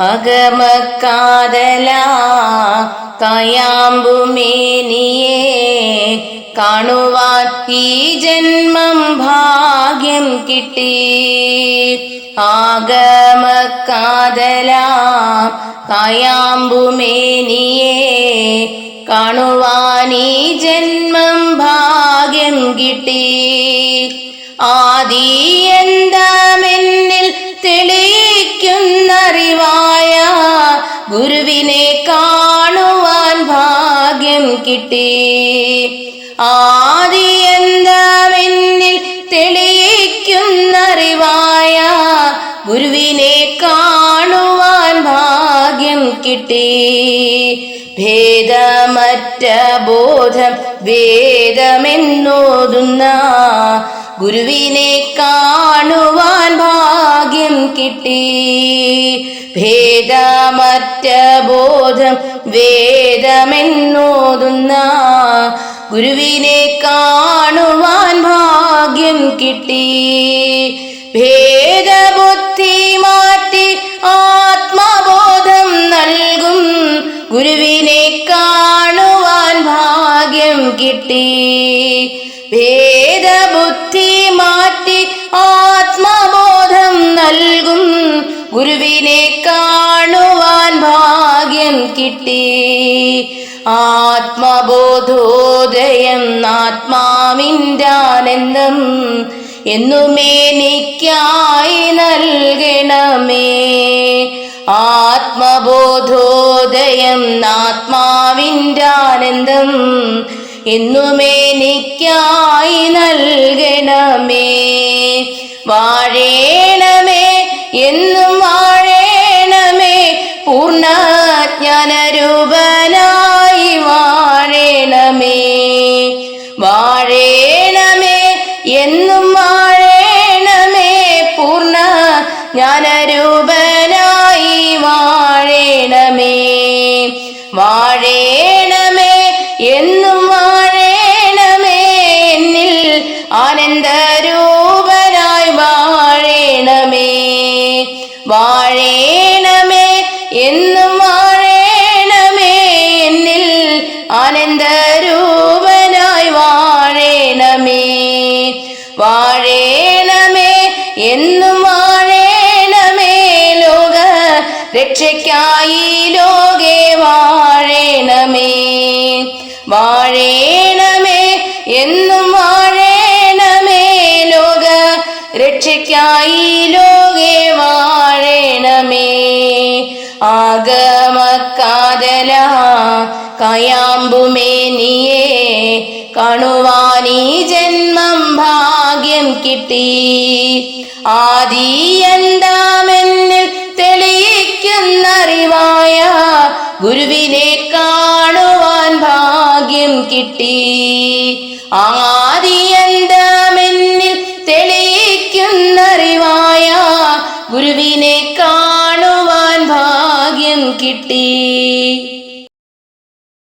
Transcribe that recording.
അകമക്കാതല കായാമ്പുമേനിയെ കാണുവാൻ ഈ ജന്മം ഭാഗ്യം കിട്ടി. ആഗമക്കാതല കായാമ്പുമേനിയെ കാണുവാൻ ഈ ജന്മം ഭാഗ്യം കിട്ടി. ആദിയെന്താമെന്നിൽ തെളിയിക്കുന്നറിവായ ഗുരുവിനെ കാണുവാൻ ഭാഗ്യം കിട്ടി. ആദിയെന്താമെന്നിൽ തെളിയിക്കുന്നറിവായ ഗുരുവിനെ കാണുവാൻ ഭാഗ്യം കിട്ടി. ഭേദമറ്റ ബോധം വേദമെന്നോതുന്ന ഗുരുവിനെ കാണുവാൻ ഭാഗ്യം കിട്ടി. ഭേദമറ്റ ബോധം വേദമെന്നോതുന്ന ഗുരുവിനെ കാണുവാൻ ഭാഗ്യം കിട്ടി. ഭേദബുദ്ധി മാറ്റി ആത്മബോധം നൽകും ഗുരുവിനെ കാണുവാൻ ഭാഗ്യം കിട്ടി. ഭേദബുദ്ധി മാറ്റി ആത്മബോധം നൽകും ഗുരുവിനെ കാണുവാൻ ഭാഗ്യം കിട്ടി. ആത്മബോധോദയം ആത്മാവിൻ്റാനന്ദം എന്നുമേനിക്കായി നൽകണമേ. ആത്മബോധോദയം ആത്മാവിൻ്റാനന്ദം എന്നുമേനിക്കായി നൽകണമേ. വാഴേണമേ എന്നും വാഴേണമേ പൂർണ്ണജ്ഞാനരൂപനായി വാഴേണമേ. വാഴേണമേ എന്നും വാഴേണമേ പൂർണ്ണജ്ഞാനരൂപനായി വാഴേണമേ. വാഴേണമേ എന്നും വാഴേണമേ എന്നിൽ ആനന്ദരൂപനായി വാഴേണമേ. വാഴേണമേ എന്നും വാഴേണമേ എന്നിൽ ആനന്ദരൂപനായി വാഴേണമേ. വാഴേണമേ എന്നും വാഴേണമേ ലോക രക്ഷയ്ക്കായി ലോകെ വാഴേണമേ. വാഴേണമേ എന്നും വാഴേണമേ ലോക രക്ഷയ്ക്കായി ലോകെ വാഴേണമേ. ആഗമക്കാതല കായാമ്പുമേനിയെ കാണുവാൻ ഈ ജന്മം ഭാഗ്യം കിട്ടി. ആദിയെന്താമെന്നിൽ തെളിയിക്കുന്നറിവായ ഗുരുവിനെ കാണുവാൻ ഭാഗ്യം കിട്ടി. ആദിയെന്താമെന്നിൽ തെളിയിക്കുന്നറിവായ ഗുരുവിനെ കാണുവാൻ ഭാഗ്യം കിട്ടി.